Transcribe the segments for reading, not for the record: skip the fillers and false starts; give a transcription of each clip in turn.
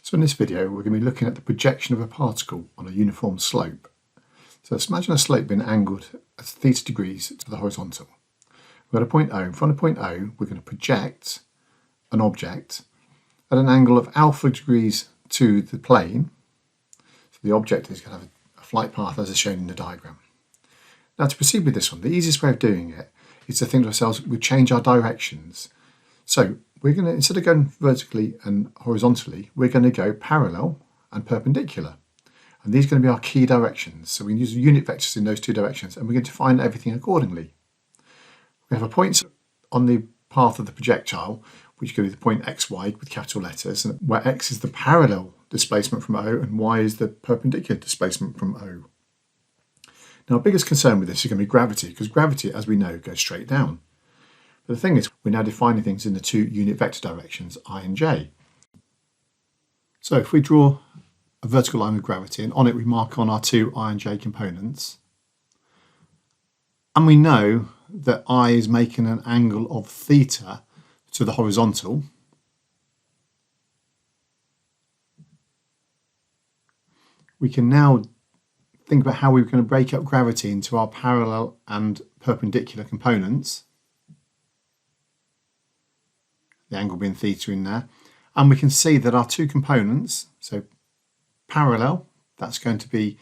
So in this video, we're going to be looking at the projection of a particle on a uniform slope. So let's imagine a slope being angled at theta degrees to the horizontal. We've got a point O. In front of point O, we're going to project an object at an angle of alpha degrees to the plane. So the object is going to have a flight path as is shown in the diagram. Now to proceed with this one, the easiest way of doing it is to think to ourselves, we change our directions. So we're going to, instead of going vertically and horizontally, we're going to go parallel and perpendicular. And these are going to be our key directions. So we can use unit vectors in those two directions and we're going to define everything accordingly. We have a point on the path of the projectile, which is going to be the point xy with capital letters, where x is the parallel displacement from O and y is the perpendicular displacement from O. Now our biggest concern with this is going to be gravity, because gravity, as we know, goes straight down. But the thing is, we're now defining things in the two unit vector directions, I and j. So if we draw a vertical line with gravity, and on it we mark on our two I and j components, and we know that I is making an angle of theta to the horizontal, we can now think about how we're going to break up gravity into our parallel and perpendicular components. The angle being theta in there, and we can see that our two components, so parallel, that's going to be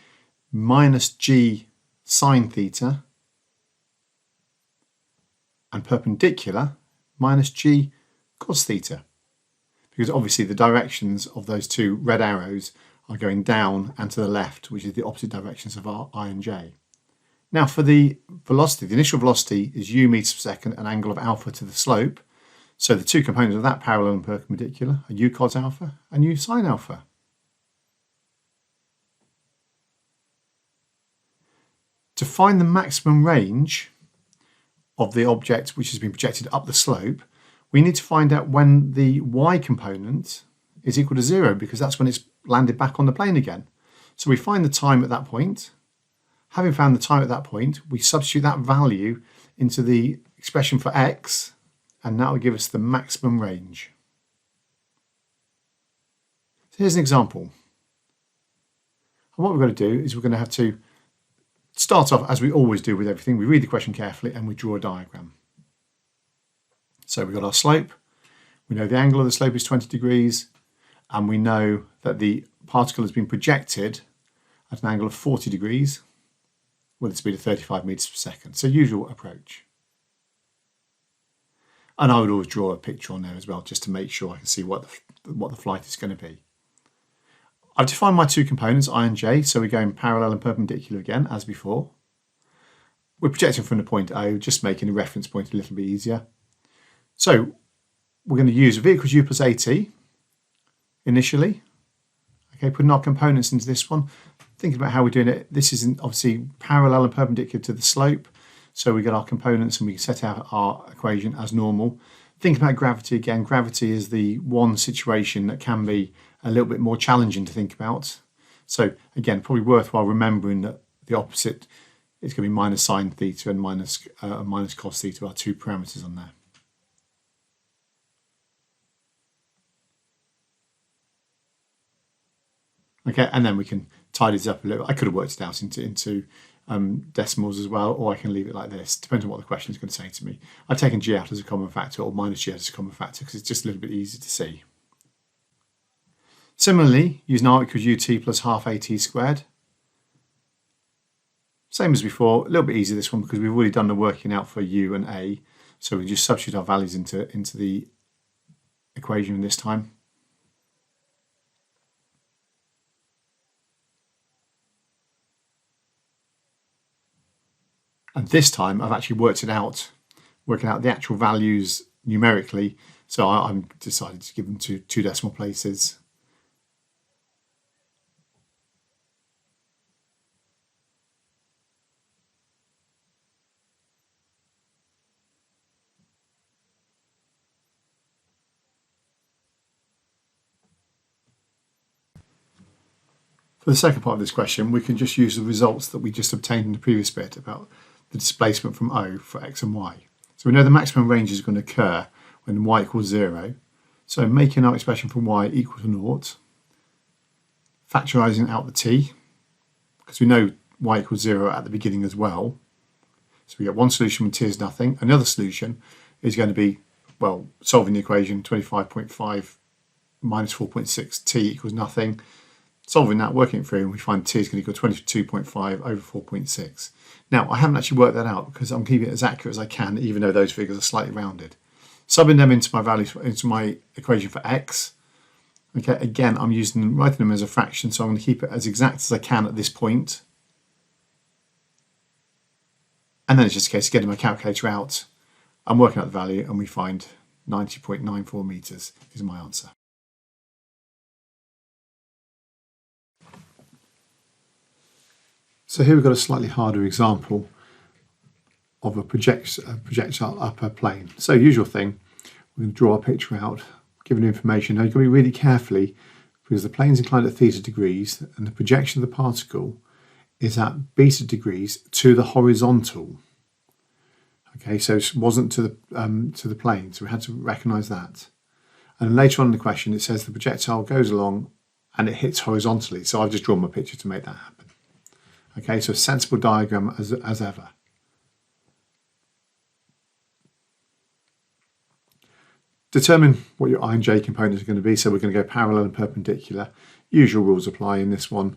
minus g sine theta, and perpendicular minus g cos theta, because obviously the directions of those two red arrows are going down and to the left, which is the opposite directions of our I and j. Now for the velocity, the initial velocity is u meters per second, an angle of alpha to the slope. So the two components of that, parallel and perpendicular, are u cos alpha and u sine alpha. To find the maximum range of the object which has been projected up the slope, we need to find out when the y component is equal to 0, because that's when it's landed back on the plane again. So we find the time at that point. Having found the time at that point, we substitute that value into the expression for x, and that will give us the maximum range. So here's an example. And what we're going to do is we're going to have to start off as we always do with everything. We read the question carefully and we draw a diagram. So we've got our slope. We know the angle of the slope is 20 degrees, and we know that the particle has been projected at an angle of 40 degrees with a speed of 35 meters per second. So usual approach. And I would always draw a picture on there as well, just to make sure I can see what the flight is going to be. I've defined my two components, I and j, so we're going parallel and perpendicular again, as before. We're projecting from the point O, just making the reference point a little bit easier. So we're going to use v equals u plus at initially. Okay, putting our components into this one. Thinking about how we're doing it, this is obviously parallel and perpendicular to the slope. So we get our components and we set out our equation as normal. Think about gravity again. Gravity is the one situation that can be a little bit more challenging to think about. So again, probably worthwhile remembering that the opposite is going to be minus sine theta and minus cos theta, are two parameters on there. Okay, and then we can tidy this up a little. I could have worked it out into decimals as well, or I can leave it like this, depending on what the question is going to say to me. I've taken g out as a common factor, or minus g out as a common factor, because it's just a little bit easier to see. Similarly, using r equals ut plus half at squared. Same as before, a little bit easier this one because we've already done the working out for u and a, so we just substitute our values into the equation this time. And this time I've actually worked it out, working out the actual values numerically. So I'm decided to give them to two decimal places. For the second part of this question, we can just use the results that we just obtained in the previous bit about the displacement from O for x and y. So we know the maximum range is going to occur when y equals 0. So making our expression for y equal to 0, factorising out the t, because we know y equals 0 at the beginning as well. So we get one solution when t is nothing. Another solution is going to be, well, solving the equation 25.5 minus 4.6 t equals nothing. Solving that, working it through, and we find t is going to equal 22.5 over 4.6. Now, I haven't actually worked that out because I'm keeping it as accurate as I can, even though those figures are slightly rounded. Subbing them into my values, into my equation for x. Okay, again, I'm writing them as a fraction, so I'm going to keep it as exact as I can at this point. And then it's just a case of getting my calculator out. I'm working out the value, and we find 90.94 meters is my answer. So here we've got a slightly harder example of a projectile upper plane. So usual thing, we're going to draw our picture out, given information. Now you've got to be really carefully, because the plane's inclined at theta degrees and the projection of the particle is at beta degrees to the horizontal. Okay, so it wasn't to the plane, so we had to recognise that. And later on in the question it says the projectile goes along and it hits horizontally, so I've just drawn my picture to make that happen. Okay, so a sensible diagram as ever. Determine what your I and J components are going to be, so we're going to go parallel and perpendicular. Usual rules apply in this one.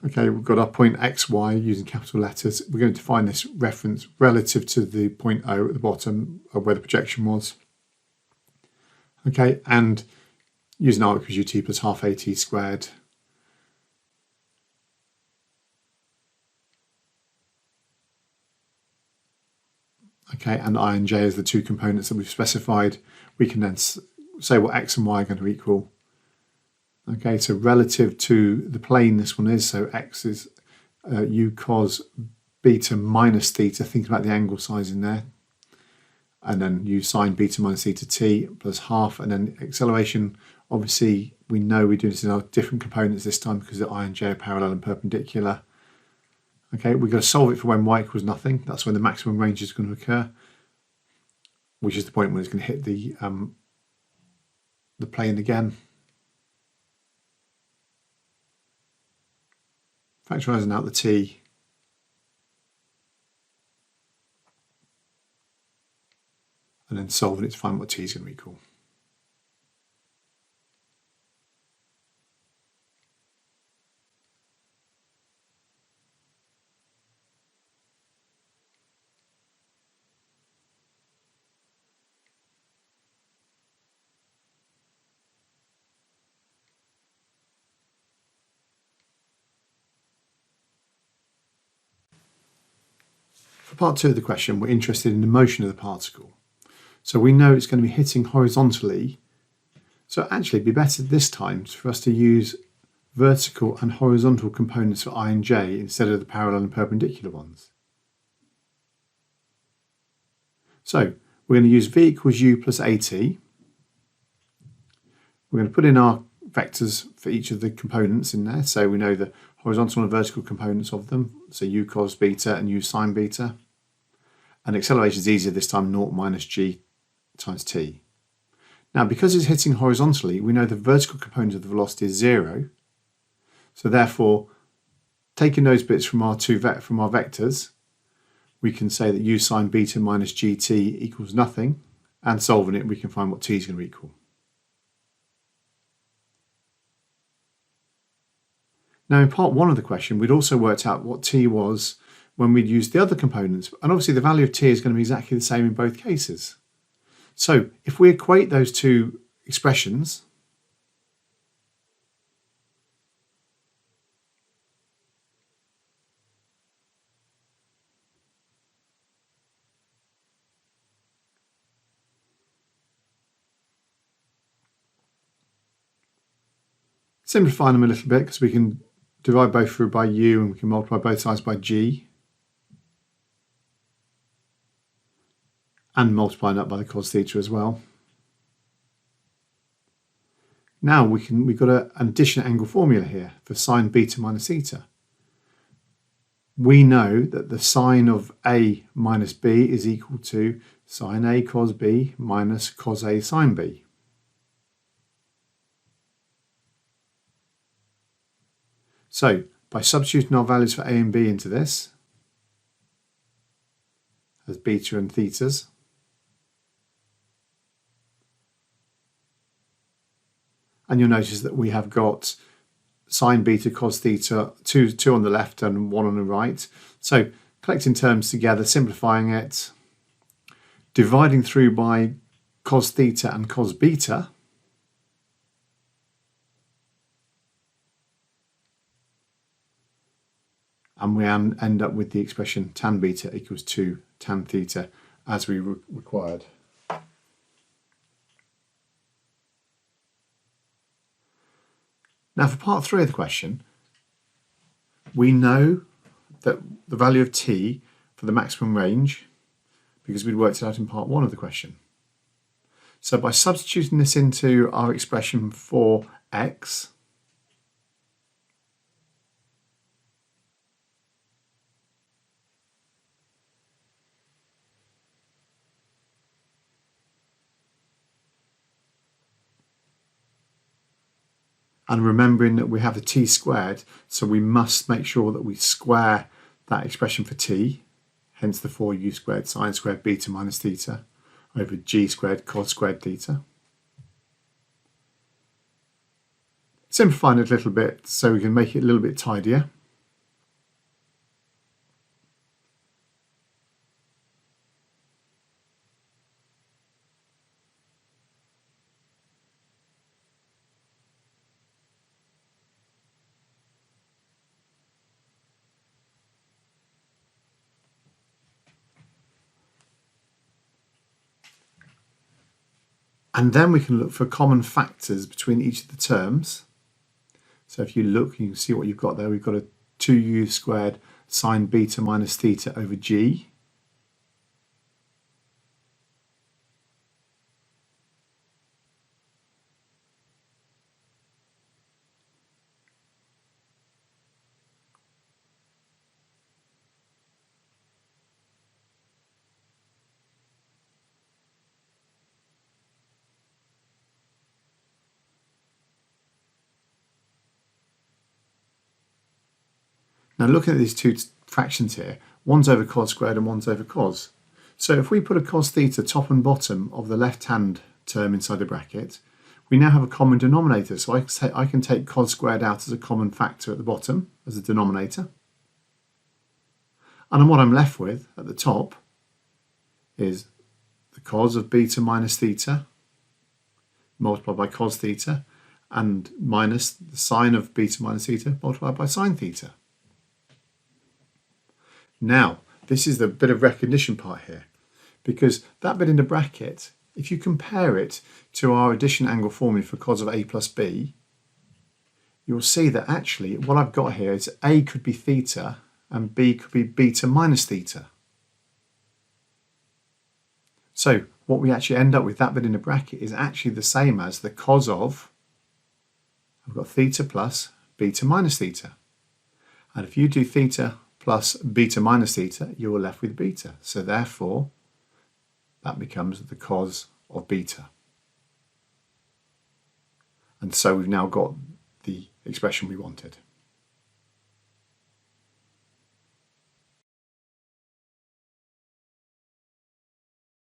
Okay, we've got our point x, y using capital letters. We're going to define this reference relative to the point O at the bottom of where the projection was. Okay, and using r equals ut plus half at squared. Okay, and I and j as the two components that we've specified. We can then say what x and y are going to equal. Okay, so relative to the plane this one is, so x is u cos beta minus theta, thinking about the angle size in there. And then u sine beta minus theta t plus half, and then acceleration, obviously we know we're doing this in our different components this time because the I and j are parallel and perpendicular. Okay, we've got to solve it for when y equals nothing. That's when the maximum range is going to occur, which is the point when it's going to hit the plane again. Factorising out the t. And then solving it to find what t is going to equal. For part 2 of the question, we're interested in the motion of the particle. So we know it's going to be hitting horizontally. So actually it'd be better this time for us to use vertical and horizontal components for I and j instead of the parallel and perpendicular ones. So we're going to use v equals u plus at. We're going to put in our vectors for each of the components in there. So we know the horizontal and vertical components of them. So u cos beta and u sine beta. And acceleration is easier this time, 0 minus g times t. Now, because it's hitting horizontally, we know the vertical component of the velocity is 0. So therefore, taking those bits from our vectors, we can say that u sine beta minus gt equals nothing, and solving it, we can find what t is going to equal. Now, in part 1 of the question, we'd also worked out what t was when we'd used the other components, and obviously the value of t is going to be exactly the same in both cases. So if we equate those two expressions, simplify them a little bit because we can divide both through by u and we can multiply both sides by g. And multiplying that by the cos theta as well. Now we've got an addition angle formula here for sine beta minus theta. We know that the sine of a minus b is equal to sine a cos b minus cos a sine b. So by substituting our values for A and B into this, as beta and thetas, and you'll notice that we have got sine beta, cos theta, two on the left and one on the right. So collecting terms together, simplifying it, dividing through by cos theta and cos beta, and we end up with the expression tan beta equals 2 tan theta as we required. Now for part 3 of the question, we know that the value of t for the maximum range because we'd worked it out in part 1 of the question. So by substituting this into our expression for x, and remembering that we have the t squared, so we must make sure that we square that expression for t, hence the 4u squared sine squared beta minus theta over g squared cos squared theta. Simplifying it a little bit so we can make it a little bit tidier. And then we can look for common factors between each of the terms. So if you look, you can see what you've got there. We've got a 2u squared sine beta minus theta over g. Now looking at these two fractions here, one's over cos squared and one's over cos. So if we put a cos theta top and bottom of the left-hand term inside the bracket, we now have a common denominator. So I can take cos squared out as a common factor at the bottom as a denominator. And then what I'm left with at the top is the cos of beta minus theta multiplied by cos theta and minus the sine of beta minus theta multiplied by sine theta. Now, this is the bit of recognition part here, because that bit in the bracket, if you compare it to our addition angle formula for cos of a plus b, you'll see that actually what I've got here is a could be theta and b could be beta minus theta. So what we actually end up with, that bit in the bracket, is actually the same as the cos of, I've got theta plus beta minus theta. And if you do theta plus beta minus theta, you're left with beta. So therefore, that becomes the cos of beta. And so we've now got the expression we wanted.